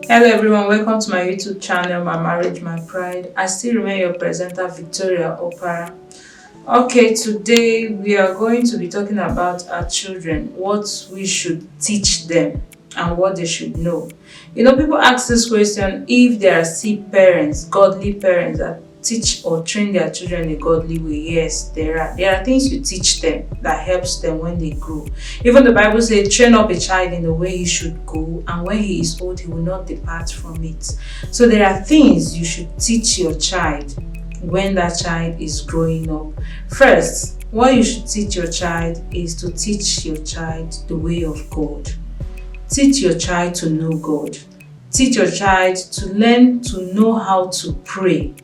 Hello everyone, welcome to my YouTube channel, My Marriage, My Pride. I still remain your presenter, Victoria Opara. Okay, today we are going to be talking about our children, what we should teach them and what they should know. People ask this question if they are still parents, godly parents that teach or train their children a godly way. Yes, there are. There are things you teach them that helps them when they grow. Even the Bible says, train up a child in the way he should go, and when he is old, he will not depart from it. So there are things you should teach your child when that child is growing up. First, what you should teach your child is to teach your child the way of God. Teach your child to know God. Teach your child to learn to know how to pray.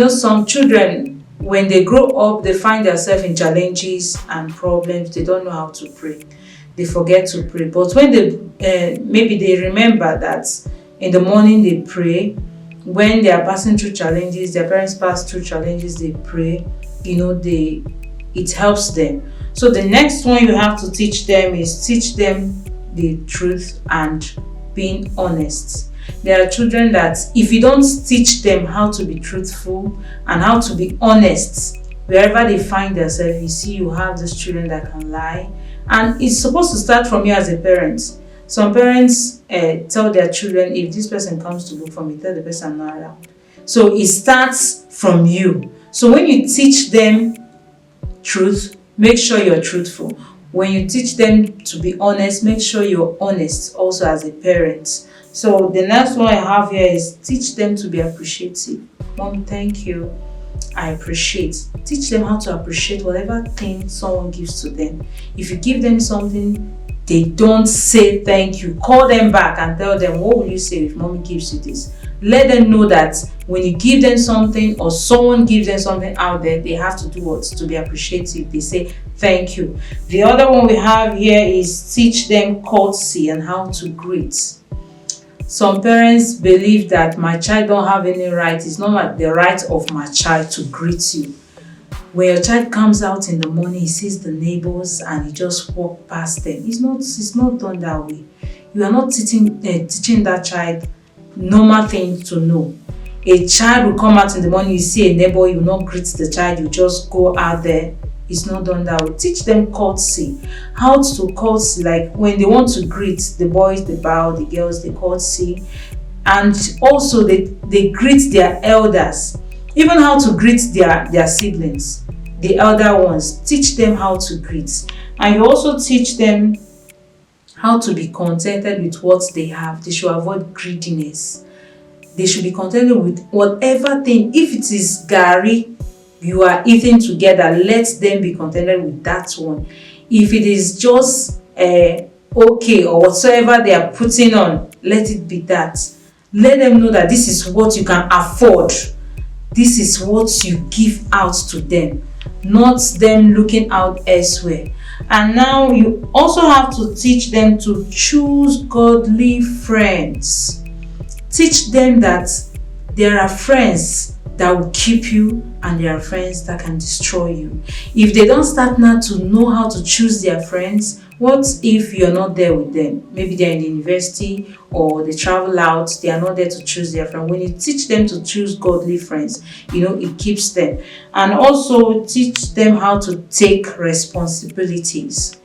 Some children, when they grow up, they find themselves in challenges and problems. They don't know how to pray. They forget to pray. But when maybe they remember that in the morning they pray, when they are passing through challenges, their parents pass through challenges, they pray, it helps them. So the next one you have to teach them is teach them the truth and being honest. There are children that if you don't teach them how to be truthful and how to be honest, wherever they find themselves, you have these children that can lie. And it's supposed to start from you as a parent. Some parents tell their children, if this person comes to look for me, tell the person I'm not around. So it starts from you. So when you teach them truth, make sure you're truthful. When you teach them to be honest, make sure you're honest also as a parent. So the next one I have here is teach them to be appreciative. Mom, thank you. I appreciate. Teach them how to appreciate whatever thing someone gives to them. If you give them something, they don't say thank you. Call them back and tell them, what will you say if mommy gives you this? Let them know that when you give them something or someone gives them something out there, they have to do what? To be appreciative. They say thank you. The other one we have here is teach them courtesy and how to greet. Some parents believe that my child don't have any right. It's not the right of my child to greet you. When your child comes out in the morning, he sees the neighbors and he just walk past them. It's not done that way. You are not teaching that child normal things to know. A child will come out in the morning, you see a neighbor, you will not greet the child, you just go out there. It's not done that way. Teach them courtesy. How to courtesy, like when they want to greet, the boys they bow, the girls they courtesy. And also they greet their elders. Even how to greet their siblings, the elder ones. Teach them how to greet. And you also teach them how to be contented with what they have. They should avoid greediness. They should be contented with whatever thing. If it is gari you are eating together, let them be contented with that one. If it is just okay or whatsoever they are putting on, let it be that. Let them know that this is what you can afford. This is what you give out to them, not them looking out elsewhere. And now you also have to teach them to choose godly friends. Teach them that there are friends that will keep you and there are friends that can destroy you. If they don't start now to know how to choose their friends, what if you're not there with them? Maybe they're in the university or they travel out, they are not there to choose their friend. When you teach them to choose godly friends, it keeps them. And also teach them how to take responsibilities.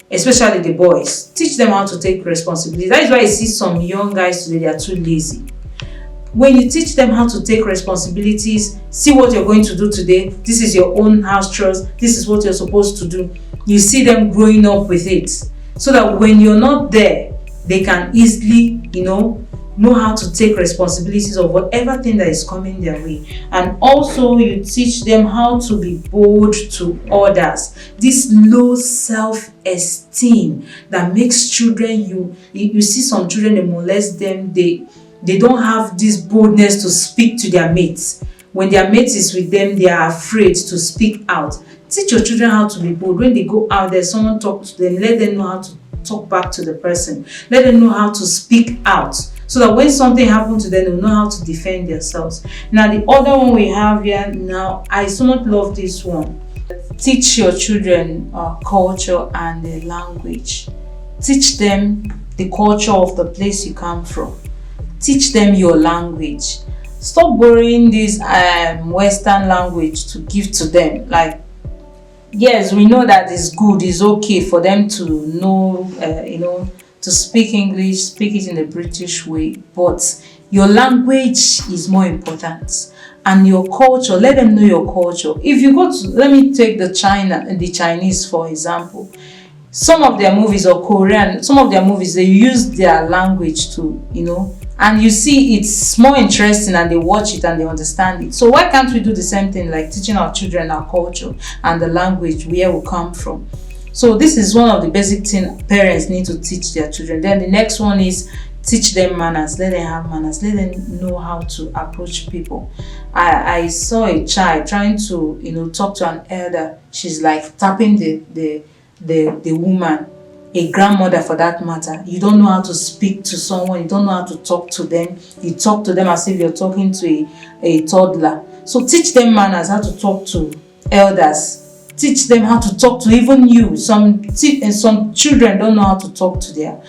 Especially the boys. Teach them how to take responsibilities. That is why you see some young guys today, they are too lazy. When you teach them how to take responsibilities, see what you're going to do today. This is your own house chores. This is what you're supposed to do. You see them growing up with it. So that when you're not there, they can easily, know how to take responsibilities of whatever thing that is coming their way. And also you teach them how to be bold to others. This low self-esteem that makes children, you see some children, they molest them, they don't have this boldness to speak to their mates. When their mate is with them, they are afraid to speak out. Teach your children how to be bold. When they go out there, someone talks to them, let them know how to talk back to the person. Let them know how to speak out. So that when something happens to them, they'll know how to defend themselves. Now, the other one we have here now, I so much love this one. Teach your children culture and the language. Teach them the culture of the place you come from. Teach them your language. Stop borrowing this Western language to give to them. Like, yes, we know that it's good, it's okay for them to know, to speak English, speak it in the British way, but your language is more important. And your culture, let them know your culture. If you go to, let me take the Chinese for example. Some of their movies, or Korean, some of their movies, they use their language to, and you see it's more interesting and they watch it and they understand it. So why can't we do the same thing, like teaching our children our culture and the language where we come from? So this is one of the basic things parents need to teach their children. Then the next one is teach them manners. Let them have manners. Let them know how to approach people. I saw a child trying to talk to an elder. She's like tapping the woman, a grandmother for that matter. You don't know how to speak to someone, you don't know how to talk to them, you talk to them as if you're talking to a toddler. So teach them manners, how to talk to elders, teach them how to talk to even you. Some children don't know how to talk to their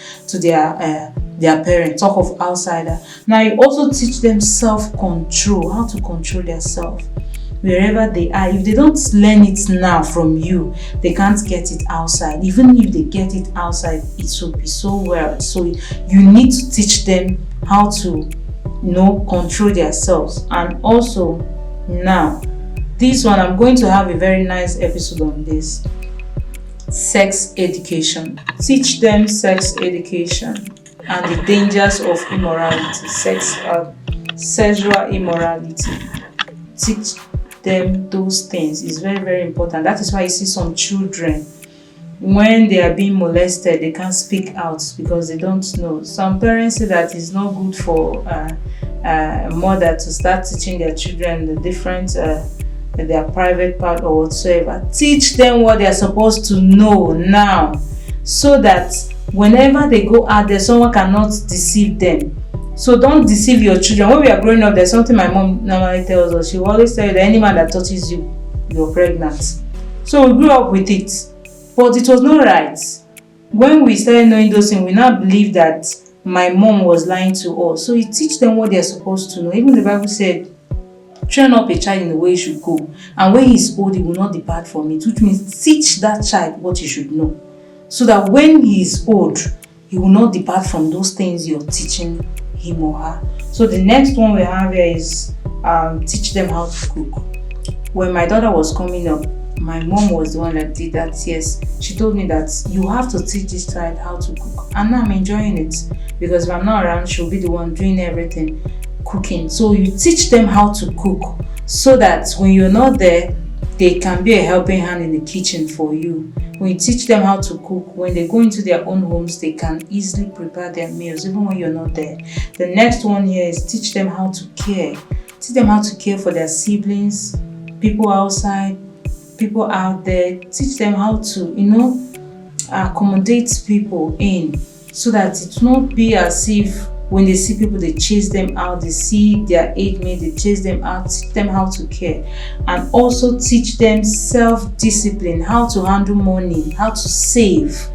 parents, talk of outsider. Now you also teach them self-control, how to control themselves wherever they are. If they don't learn it now from you, they can't get it outside. Even if they get it outside, it will be so well. So you need to teach them how to control themselves. And also now, this one, I'm going to have a very nice episode on this. Sex education. Teach them sex education and the dangers of immorality, sexual immorality. Teach them those things. Is very, very important. That is why you see some children, when they are being molested, they can't speak out because they don't know. Some parents say that it's not good for a mother to start teaching their children the different their private part or whatsoever. Teach them what they are supposed to know now, so that whenever they go out there, someone cannot deceive them. So don't deceive your children. When we are growing up, there's something my mom normally tells us. She will always tell you that any man that touches you, you're pregnant. So we grew up with it, but it was not right. When we started knowing those things, we now believe that my mom was lying to us. So you teach them what they're supposed to know. Even the Bible said, train up a child in the way he should go, and when he's old, he will not depart from it. Which means teach that child what he should know, so that when he is old, he will not depart from those things you're teaching him or her. So the next one we have here is teach them how to cook. When my daughter was coming up, my mom was the one that did that. Yes, she told me that you have to teach this child how to cook, and now I'm enjoying it, because if I'm not around, she'll be the one doing everything, cooking. So you teach them how to cook, so that when you're not there, they can be a helping hand in the kitchen for you. When you teach them how to cook, when they go into their own homes, they can easily prepare their meals even when you're not there. The next one here is teach them how to care. Teach them how to care for their siblings, people outside, people out there. Teach them how to, accommodate people in, so that it will not be as if when they see people, they chase them out. They see their age mate, they chase them out. Teach them how to care. And also teach them self-discipline, how to handle money, how to save,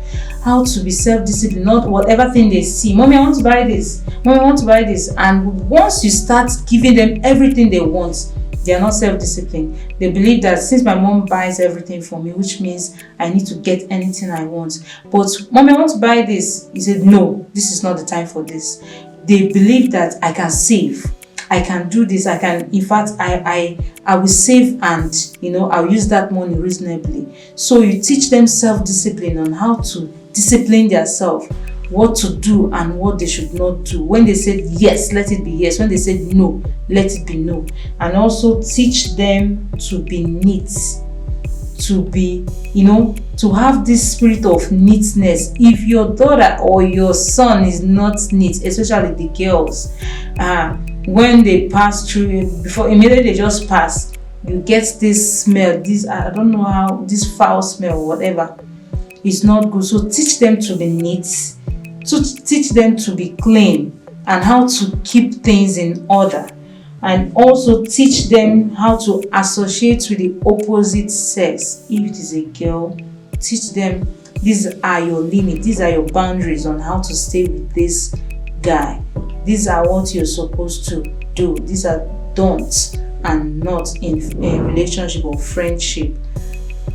how to be self-disciplined, not whatever thing they see. Mommy, I want to buy this. Mommy, I want to buy this. And once you start giving them everything they want, they are not self-disciplined. They believe that since my mom buys everything for me, which means I need to get anything I want. But mommy, I want to buy this. He said, no, this is not the time for this. They believe that I can save, I can do this, I can, in fact, I will save, and I'll use that money reasonably. So you teach them self-discipline on how to discipline themselves, what to do and what they should not do. When they said yes, let it be yes. When they said no, let it be no. And also teach them to be neat, to be, to have this spirit of neatness. If your daughter or your son is not neat, especially the girls, when they pass through, before immediately they just pass, you get this smell, this, I don't know how, this foul smell or whatever. It's not good. So teach them to be neat, to teach them to be clean, and how to keep things in order. And also teach them how to associate with the opposite sex. If it is a girl, teach them these are your limits, these are your boundaries on how to stay with this guy. these are what you're supposed to do. These are don'ts and not in a relationship or friendship.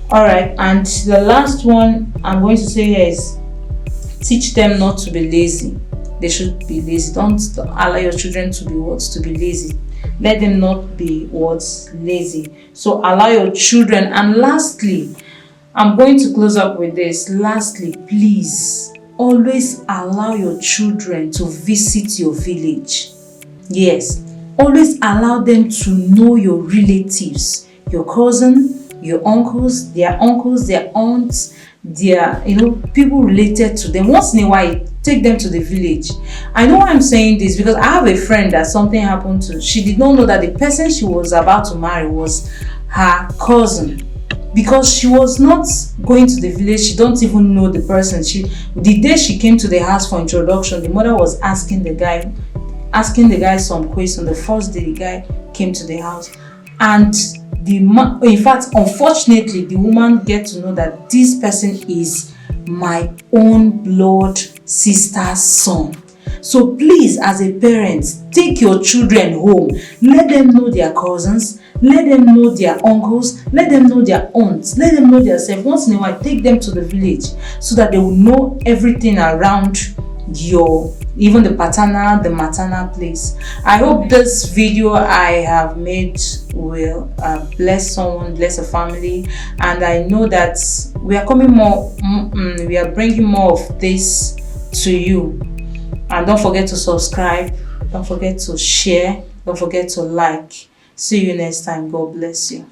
All right, and the last one I'm going to say here is teach them not to be lazy. They should be lazy. Don't allow your children to be what? To be lazy. Let them not be what? Lazy. So allow your children. And lastly, I'm going to close up with this. Lastly, please always allow your children to visit your village. Yes, always allow them to know your relatives, your cousin, your uncles, their aunts, their people related to them. Once in a while, take them to the village. I know why I'm saying this, because I have a friend that something happened to. She did not know that the person she was about to marry was her cousin. Because she was not going to the village, she don't even know the person. The day she came to the house for introduction, the mother was asking the guy some questions. The first day the guy came to the house, and in fact, unfortunately, the woman get to know that this person is my own blood sister's son. So please, as a parent, take your children home. Let them know their cousins. Let them know their uncles. Let them know their aunts. Let them know themselves. Once in a while, take them to the village so that they will know everything around even the paternal, the maternal place. I hope this video I have made will bless someone, bless a family, and I know that we are we are bringing more of this to you. And don't forget to subscribe, don't forget to share, don't forget to like. See you next time. God bless you.